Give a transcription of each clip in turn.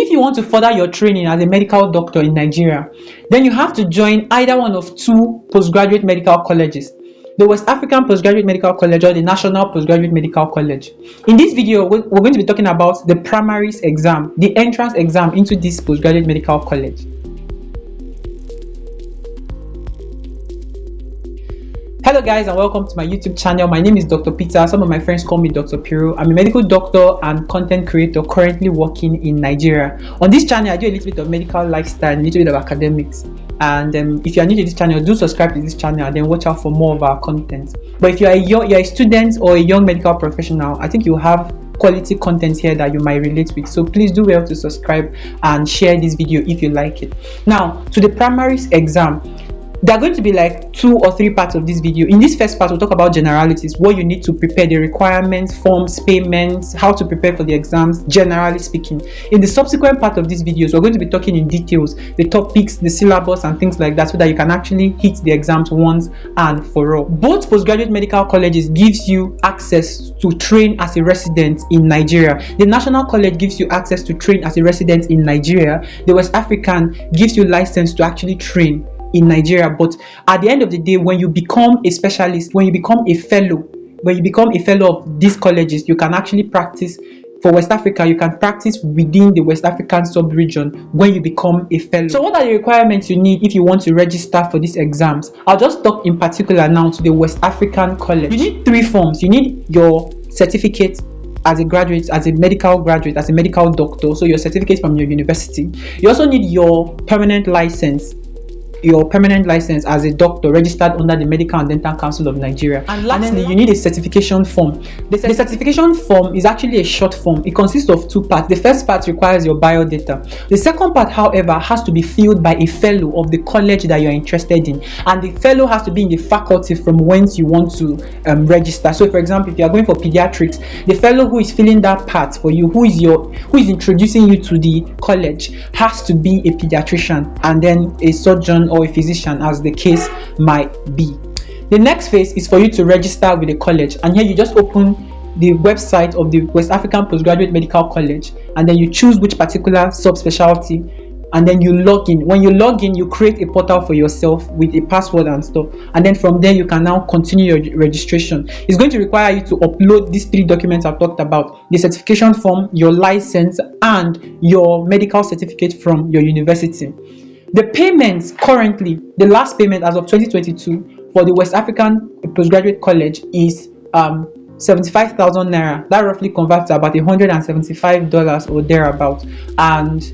if you want to further your training as a medical doctor in Nigeria, then you have to join either one of two postgraduate medical colleges: the West African Postgraduate Medical College or the National Postgraduate Medical College. In this video, we're going to be talking about the Primaries exam, the entrance exam into this postgraduate medical college. Hello guys, and welcome to my YouTube channel. My name is Dr. Peter. Some of my friends call me Dr. Piru. I'm a medical doctor and content creator currently working in Nigeria. On this channel, I do a little bit of medical lifestyle and a little bit of academics. And if you are new to this channel, do subscribe to this channel and then watch out for more of our content. But if you're a student or a young medical professional, I think you have quality content here that you might relate with. So please do well to subscribe and share this video if you like it. Now, to the Primaries exam. There are going to be like 2 or 3 parts of this video. In this first part, we'll talk about generalities, what you need to prepare, the requirements, forms, payments, how to prepare for the exams, generally speaking. In the subsequent part of these videos, we're going to be talking in details, the topics, the syllabus, and things like that, so that you can actually hit the exams once and for all. Both postgraduate medical colleges gives you access to train as a resident in Nigeria. The National College gives you access to train as a resident in Nigeria. The West African gives you license to actually train in Nigeria. But at the end of the day, when you become a specialist, when you become a fellow of these colleges, you can actually practice. For West Africa, you can practice within the West African sub-region when you become a fellow. So what are the requirements you need if you want to register for these exams? I'll just talk in particular now to the West African College. You need 3 forms. You need your certificate as a graduate, as a medical graduate, as a medical doctor, so your certificate from your university. You also need your permanent license as a doctor registered under the Medical and Dental Council of Nigeria. And lastly, you need a certification form. The certification form is actually a short form. It consists of 2 parts. The first part requires your biodata. The second part, however, has to be filled by a fellow of the college that you're interested in, and the fellow has to be in the faculty from whence you want to register. So for example, if you are going for pediatrics, the fellow who is filling that part for you, who is introducing you to the college, has to be a pediatrician, and then a surgeon or a physician, as the case might be. The next phase is for you to register with the college, and here you just open the website of the West African Postgraduate Medical College, and then you choose which particular subspecialty, and then you log in. When you log in, you create a portal for yourself with a password and stuff, and then from there you can now continue your registration. It's going to require you to upload these 3 documents I've talked about: the certification form, your license, and your medical certificate from your university. The payments currently, the last payment as of 2022 for the West African Postgraduate College is 75,000 naira. That roughly converts to about $175 or thereabout. And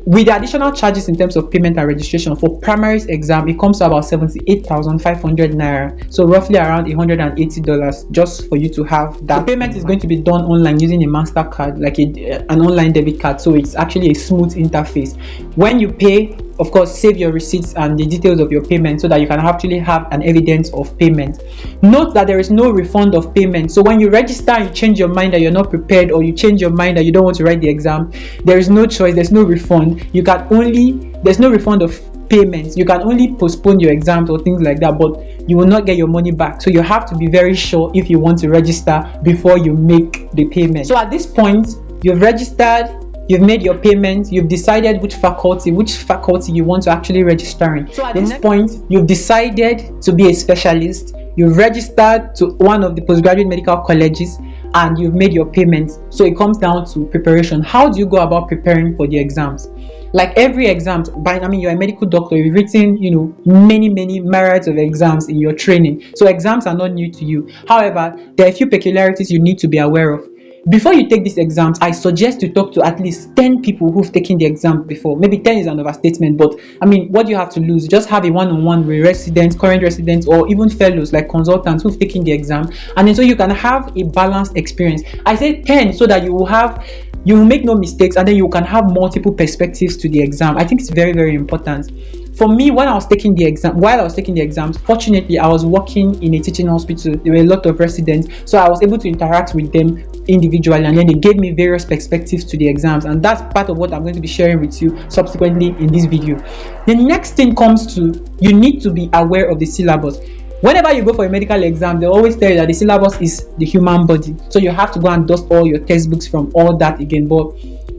with the additional charges in terms of payment and registration for Primaries exam, it comes to about 78,500 naira. So roughly around $180 just for you to have that. The payment is going to be done online using a MasterCard, like an online debit card. So it's actually a smooth interface. When you pay, of course, save your receipts and the details of your payment so that you can actually have an evidence of payment. Note that there is no refund of payment. So when you register and you change your mind that you're not prepared, or you change your mind that you don't want to write the exam, there is no choice, there's no refund. There's no refund of payments. You can only postpone your exams or things like that, but you will not get your money back. So you have to be very sure if you want to register before you make the payment. So at this point, you've registered, you've made your payment, you've decided which faculty you want to actually register in. So at this point, you've decided to be a specialist, you've registered to one of the postgraduate medical colleges, and you've made your payments. So it comes down to preparation. How do you go about preparing for the exams? Like every exam, you're a medical doctor, you've written, many myriads of exams in your training. So exams are not new to you. However, there are a few peculiarities you need to be aware of. Before you take these exams, I suggest you talk to at least 10 people who've taken the exam before. Maybe 10 is an overstatement, but what do you have to lose? Just have a one-on-one with residents, current residents, or even fellows like consultants who've taken the exam, and then so you can have a balanced experience. I say 10 so that you will make no mistakes, and then you can have multiple perspectives to the exam. I think it's very, very important. For me, while I was taking the exams, fortunately, I was working in a teaching hospital. There were a lot of residents, so I was able to interact with them individually, and then they gave me various perspectives to the exams, and that's part of what I'm going to be sharing with you subsequently in this video. The next thing comes to, you need to be aware of the syllabus. Whenever you go for a medical exam, they always tell you that the syllabus is the human body, so you have to go and dust all your textbooks from all that again. But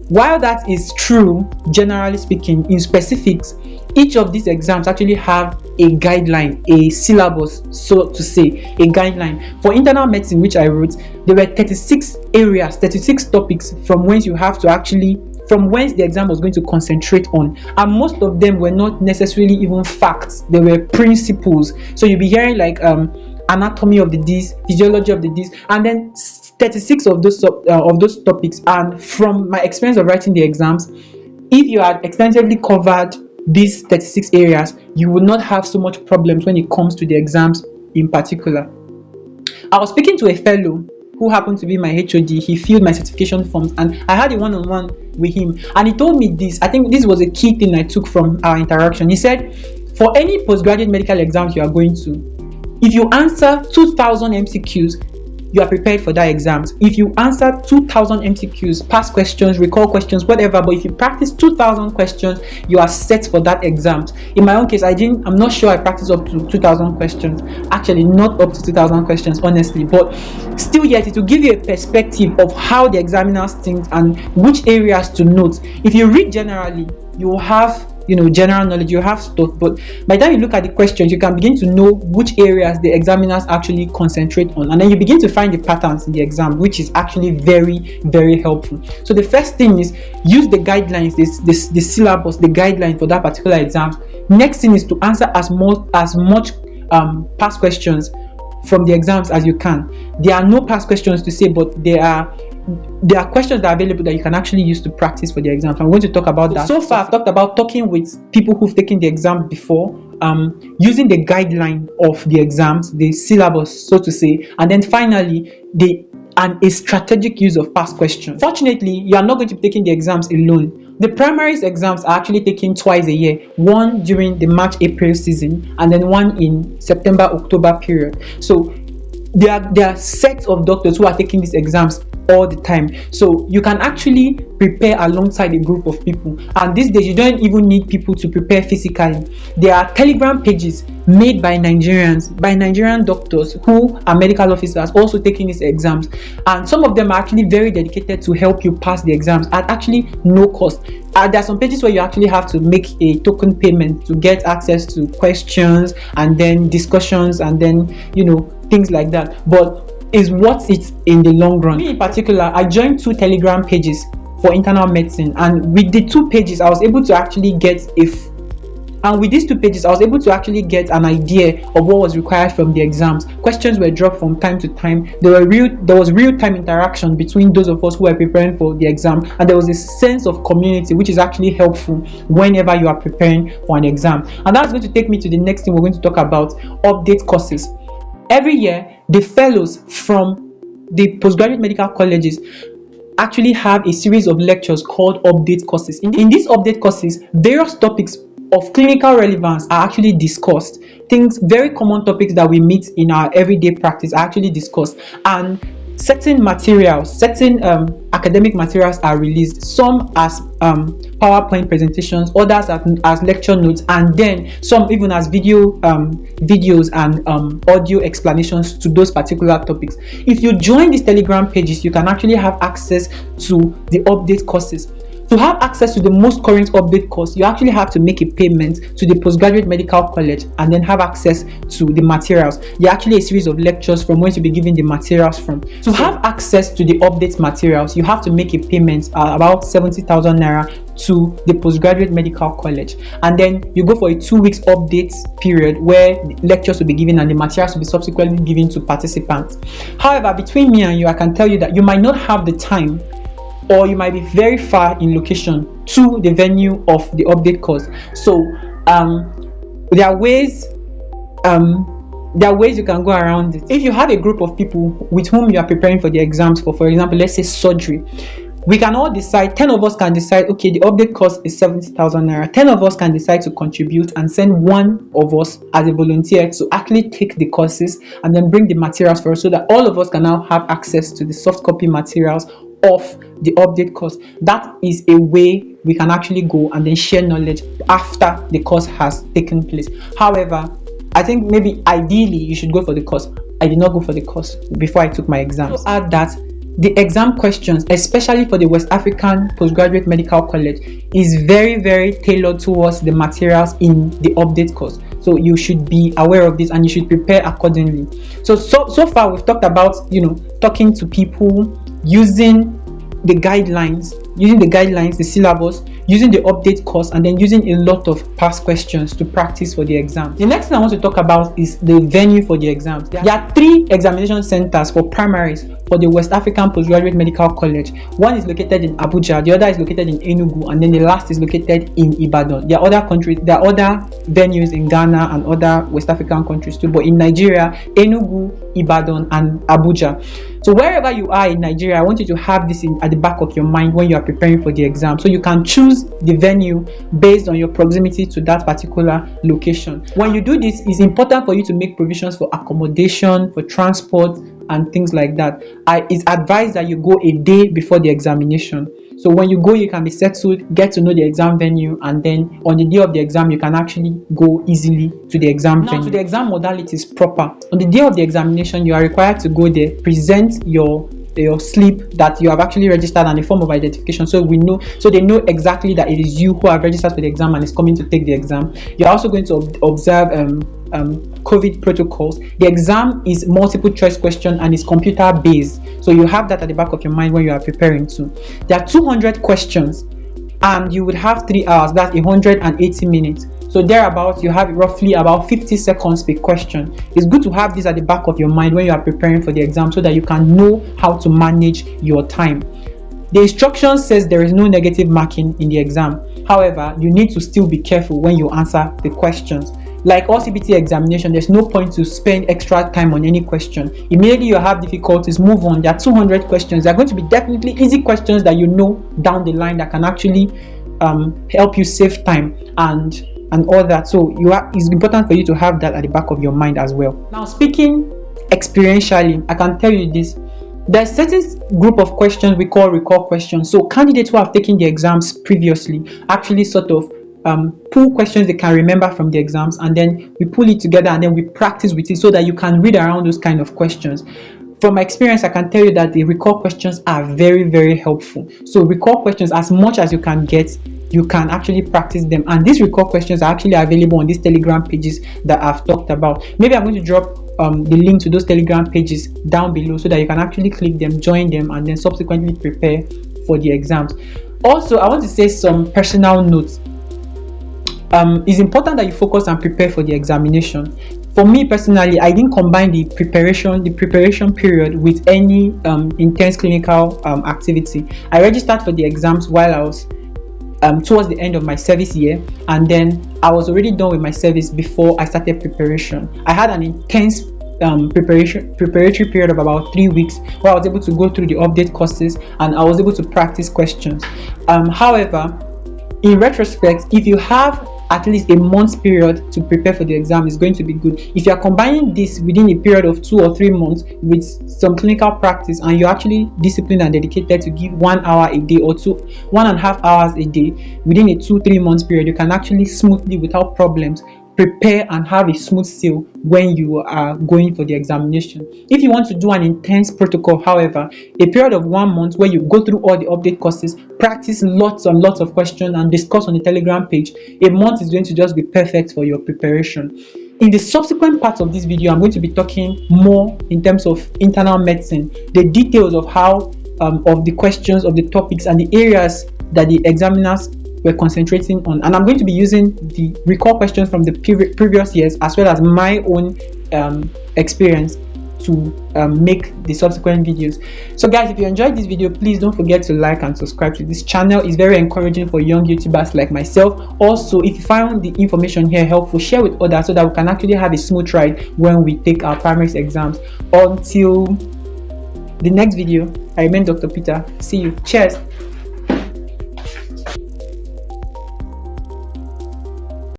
while that is true, generally speaking, in specifics, each of these exams actually have a guideline, a syllabus, so to say, a guideline. For internal medicine, which I wrote, there were 36 areas, 36 topics from whence you have to actually, from whence the exam was going to concentrate on. And most of them were not necessarily even facts, they were principles. So you'll be hearing like anatomy of the disease, physiology of the disease, and then 36 of those topics. And from my experience of writing the exams, if you had extensively covered these 36 areas, you would not have so much problems when it comes to the exams in particular. I was speaking to a fellow who happened to be my HOD. He filled my certification forms, and I had a one-on-one with him, and he told me this. I think this was a key thing I took from our interaction. He said, for any postgraduate medical exams you are going to, if you answer 2,000 MCQs, you are prepared for that exams. If you answer 2,000 MCQs, past questions, recall questions, whatever, but if you practice 2,000 questions, you are set for that exams. In my own case, I'm not sure I practiced up to 2,000 questions. Actually, not up to 2,000 questions, honestly, but still yet, it will give you a perspective of how the examiners think and which areas to note. If you read generally, you will have general knowledge, you have stuff, but by the time you look at the questions, you can begin to know which areas the examiners actually concentrate on, and then you begin to find the patterns in the exam, which is actually very, very helpful. So the first thing is use the guidelines, the syllabus, the guideline for that particular exam. Next thing is to answer as much past questions from the exams as you can. There are no past questions to say, but there are questions that are available that you can actually use to practice for the exam. I'm going to talk about that. So far, I've talked about talking with people who've taken the exam before, using the guideline of the exams, the syllabus, so to say, and then finally a strategic use of past questions. Fortunately, you are not going to be taking the exams alone. The primaries exams are actually taken twice a year, one during the March-April season, and then one in September-October period. So there are sets of doctors who are taking these exams all the time, so you can actually prepare alongside a group of people. And these days you don't even need people to prepare physically. There are Telegram pages made by Nigerian doctors who are medical officers also taking these exams, and some of them are actually very dedicated to help you pass the exams at actually no cost. There are some pages where you actually have to make a token payment to get access to questions and then discussions and then things like that, but is worth it in the long run. Me in particular, I joined 2 Telegram pages for internal medicine, and with the 2 pages I was able to actually get an idea of what was required from the exams. Questions were dropped from time to time. There was real-time interaction between those of us who were preparing for the exam, and there was a sense of community, which is actually helpful whenever you are preparing for an exam. And that's going to take me to the next thing we're going to talk about: update courses. Every year, the fellows from the postgraduate medical colleges actually have a series of lectures called update courses. In these update courses, various topics of clinical relevance are actually discussed. Very common topics that we meet in our everyday practice are actually discussed, and certain academic materials are released, some as PowerPoint presentations, others as lecture notes, and then some even as videos and audio explanations to those particular topics. If you join these Telegram pages, you can actually have access to the update courses. To have access to the most current update course, you actually have to make a payment to the postgraduate medical college and then have access to the materials. There are actually a series of lectures from where you'll be given the materials from. To have access to the update materials, you have to make a payment about 70,000 naira to the postgraduate medical college, and then you go for a 2 weeks update period where lectures will be given and the materials will be subsequently given to participants. However, between me and you, I can tell you that you might not have the time, or you might be very far in location to the venue of the update course. So there are ways you can go around it. If you have a group of people with whom you are preparing for the exams, for example, let's say surgery, we can all decide, 10 of us can decide, okay, the update cost is 70,000 naira. 10 of us can decide to contribute and send one of us as a volunteer to actually take the courses and then bring the materials for us, so that all of us can now have access to the soft copy materials of the update course. That is a way we can actually go and then share knowledge after the course has taken place. However, I think maybe ideally you should go for the course. I did not go for the course before I took my exams. So add that the exam questions, especially for the West African Postgraduate Medical College, is very, very tailored towards the materials in the update course. So you should be aware of this and you should prepare accordingly. So far we've talked about, talking to people, using the guidelines, the syllabus, using the update course, and then using a lot of past questions to practice for the exam. The next thing I want to talk about is the venue for the exams. There are 3 examination centers for primaries for the West African Postgraduate Medical College. One is located in Abuja, the other is located in Enugu, and then the last is located in Ibadan. There are other venues in Ghana and other West African countries too, but in Nigeria, Enugu, Ibadan, and Abuja. So wherever you are in Nigeria, I want you to have this at the back of your mind when you are preparing for the exam, so you can choose the venue based on your proximity to that particular location. When you do this, it's important for you to make provisions for accommodation, for transport, and things like that. It's advised that you go a day before the examination. So when you go, you can be settled, get to know the exam venue, and then on the day of the exam, you can actually go easily to the exam venue. To the exam modalities proper. On the day of the examination, you are required to go there, present your slip that you have actually registered and a form of identification, so they know exactly that it is you who have registered for the exam and is coming to take the exam. You're also going to observe COVID protocols. The exam is multiple choice question and is computer based, so you have that at the back of your mind when you are preparing too. There are 200 questions and you would have 3 hours, that's 180 minutes. So thereabouts, you have roughly about 50 seconds per question. It's good to have this at the back of your mind when you are preparing for the exam, so that you can know how to manage your time. The instruction says there is no negative marking in the exam. However, you need to still be careful when you answer the questions. Like all CBT examination, there's no point to spend extra time on any question. Immediately you have difficulties, move on. There are 200 questions. There are going to be definitely easy questions that you know down the line that can actually help you save time and all that. So it's important for you to have that at the back of your mind as well. Now, speaking experientially, I can tell you this. There's a certain group of questions we call recall questions. So candidates who have taken the exams previously actually sort of pull questions they can remember from the exams, and then we pull it together and then we practice with it so that you can read around those kind of questions. From my experience, I can tell you that the recall questions are very, very helpful. So recall questions, as much as you can get, you can actually practice them. And these recall questions are actually available on these Telegram pages that I've talked about. Maybe I'm going to drop the link to those Telegram pages down below so that you can actually click them, join them, and then subsequently prepare for the exams. Also, I want to say some personal notes. It's important that you focus and prepare for the examination. For me personally, I didn't combine the preparation period with any intense clinical activity. I registered for the exams while I was towards the end of my service year, and then I was already done with my service before I started preparation. I had an intense preparatory period of about 3 weeks where I was able to go through the update courses and I was able to practice questions. However, in retrospect, if you have at least a month's period to prepare for the exam, is going to be good. If you are combining this within a period of 2 or 3 months with some clinical practice, and you're actually disciplined and dedicated to give 1 hour a day or 1.5 hours a day within a 2-3 months period, you can actually smoothly, without problems, prepare and have a smooth sail when you are going for the examination. If you want to do an intense protocol, however, a period of 1 month where you go through all the update courses, practice lots and lots of questions, and discuss on the Telegram page, a month is going to just be perfect for your preparation. In the subsequent parts of this video, I'm going to be talking more in terms of internal medicine, the details of how of the questions, of the topics, and the areas that the examiners were concentrating on. And I'm going to be using the recall questions from the previous years as well as my own experience to make the subsequent videos. So guys, if you enjoyed this video, please don't forget to like and subscribe to this channel. It's very encouraging for young YouTubers like myself. Also, if you found the information here helpful, share with others so that we can actually have a smooth ride when we take our primaries exams. Until the next video, I remain Dr. Peter. See you. Cheers.